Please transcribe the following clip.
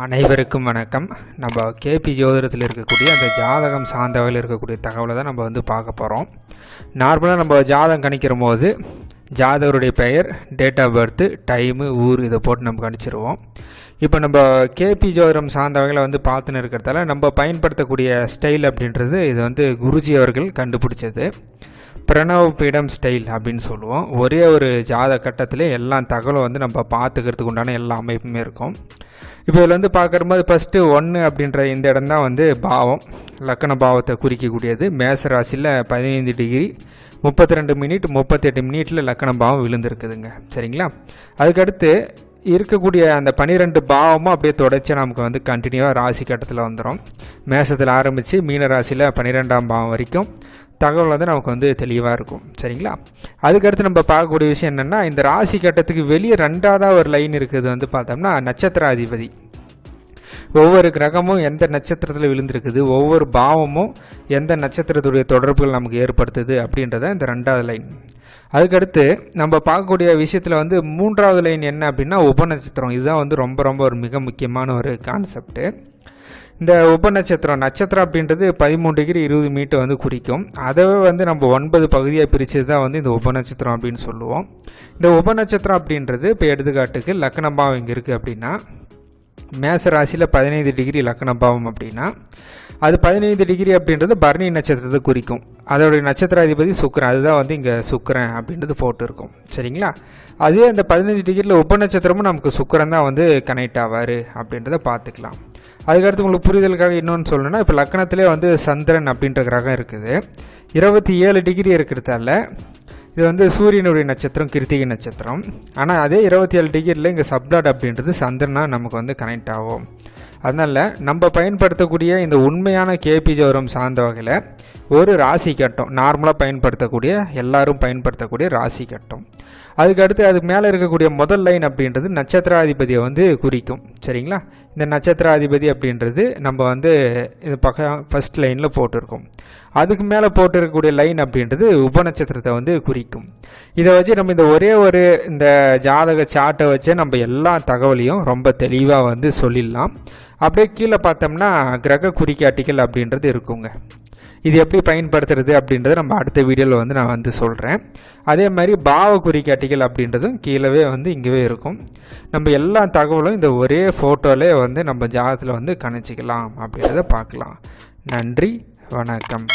அனைவருக்கும் வணக்கம். நம்ம கேபி ஜோதிடத்தில் இருக்கக்கூடிய அந்த ஜாதகம் சார்ந்த வகையில் இருக்கக்கூடிய தகவலை தான் நம்ம பார்க்க போகிறோம். நார்மலாக நம்ம ஜாதகம் கணிக்கிற போது ஜாதகருடைய பெயர், டேட் ஆஃப் பர்த்து, டைமு, ஊர் இதை போட்டு நம்ம கணிச்சிருவோம். இப்போ நம்ம கேபி ஜோதிடம் சார்ந்த வகையில் பார்த்துன்னு இருக்கிறதால நம்ம பயன்படுத்தக்கூடிய ஸ்டைல் அப்படின்றது இது குருஜி அவர்கள் கண்டுபிடிச்சது. பிரணவ் பீடம் ஸ்டைல் அப்படின்னு சொல்லுவோம். ஒரே ஒரு ஜாத கட்டத்தில் எல்லா தகவலும் நம்ம பார்த்துக்கிறதுக்கு உண்டான எல்லா அமைப்புமே இருக்கும். இப்போ இதில் பார்க்கும்போது ஃபஸ்ட்டு 1 அப்படின்ற இந்த இடம் தான் பாவம், லக்கண பாவத்தை குறிக்கக்கூடியது. மேச ராசியில் 15 டிகிரி 32 மினிட் 38 மினிட்டில் லக்கண பாவம் விழுந்திருக்குதுங்க. சரிங்களா? அதுக்கடுத்து இருக்கக்கூடிய அந்த 12 பாவமும் அப்படியே தொடர்ச்சி நமக்கு கண்டினியூவாக ராசி கட்டத்தில் வந்துடும். மேசத்தில் ஆரம்பித்து மீன ராசியில் 12ஆம் பாவம் வரைக்கும் தகவல் நமக்கு தெளிவாக இருக்கும். சரிங்களா? அதுக்கடுத்து நம்ம பார்க்கக்கூடிய விஷயம் என்னென்னா, இந்த ராசி கட்டத்துக்கு வெளியே 2ஆவதாக ஒரு லைன் இருக்குது பார்த்தோம்னா நட்சத்திராதிபதி. ஒவ்வொரு கிரகமும் எந்த நட்சத்திரத்தில் விழுந்திருக்குது, ஒவ்வொரு பாவமும் எந்த நட்சத்திரத்துடைய தொடர்புகள் நமக்கு ஏற்படுத்துது அப்படின்றத இந்த 2ஆவது லைன். அதுக்கடுத்து நம்ம பார்க்கக்கூடிய விஷயத்தில் 3ஆவது லைன் என்ன அப்படின்னா உபநட்சத்திரம். இதுதான் ரொம்ப ரொம்ப ஒரு மிக முக்கியமான ஒரு கான்செப்டு. இந்த உபநட்சத்திரம் அப்படின்றது 13 டிகிரி 20 மினிட் குறிக்கும். அதவே நம்ம 9 பகுதியாக பிரித்தது தான் இந்த உபநட்சத்திரம் அப்படின்னு சொல்லுவோம். இந்த உபநட்சத்திரம் அப்படின்றது இப்போ எடுத்துக்காட்டுக்கு லக்னபாவம் இங்கே இருக்குது அப்படின்னா, மேச ராசியில் 15 டிகிரி லக்னபாவம் அப்படின்னா அது 15 டிகிரி அப்படின்றது பரணி நட்சத்திரத்தை குறிக்கும். அதோடைய நட்சத்திராதிபதி சுக்கிரன், அதுதான் இங்கே சுக்கிரன் அப்படின்றது போட்டிருக்கும். சரிங்களா? அதே அந்த 15 டிகிரியில் உபநட்சத்திரமும் நமக்கு சுக்கிரன் தான் கனெக்ட் ஆவார் அப்படின்றத பார்த்துக்கலாம். அதுக்கடுத்து உங்களுக்கு புரிதலுக்காக இன்னொன்று சொல்லணும்னா, இப்போ லக்னத்திலே சந்திரன் அப்படின்ற கிரகம் இருக்குது. 27 டிகிரி இருக்கிறதால இது சூரியனுடைய நட்சத்திரம், கிருத்திகை நட்சத்திரம். ஆனால் அதே 27 டிகிரியில் இங்கே சப்ளாட் அப்படின்றது சந்திரனாக நமக்கு கனெக்ட் ஆகும். அதனால் நம்ம பயன்படுத்தக்கூடிய இந்த உண்மையான கேபி ஜோதிடம் சார்ந்த வகையில் ஒரு ராசி கட்டம், நார்மலாக பயன்படுத்தக்கூடிய எல்லாரும் பயன்படுத்தக்கூடிய ராசி கட்டம். அதுக்கடுத்து அதுக்கு மேலே இருக்கக்கூடிய முதல் லைன் அப்படின்றது நட்சத்திராதிபதியை குறிக்கும். சரிங்களா? இந்த நட்சத்திராதிபதி அப்படின்றது நம்ம இது ஃபஸ்ட் லைனில் போட்டிருக்கோம். அதுக்கு மேலே போட்டிருக்கக்கூடிய லைன் அப்படின்றது உபநட்சத்திரத்தை குறிக்கும். இதை வச்சு நம்ம இந்த ஒரே ஒரு இந்த ஜாதக சார்ட்டை வச்சு நம்ம எல்லா தகவலையும் ரொம்ப தெளிவாக சொல்லிடலாம். அப்படியே கீழே பார்த்தோம்னா கிரக குறிகாட்டிகள் அப்படின்றது இருக்குங்க. இது எப்படி பயன்படுத்துறது அப்படின்றத நம்ம அடுத்த வீடியோவில் நான் சொல்கிறேன். அதே மாதிரி பாவ குறிகாட்டிகள் அப்படின்றதும் கீழவே இங்கேவே இருக்கும். நம்ம எல்லா தகவலும் இந்த ஒரே ஃபோட்டோவிலே நம்ம ஜாதகத்தில் கணிச்சிக்கலாம் அப்படின்றத பார்க்கலாம். நன்றி, வணக்கம்.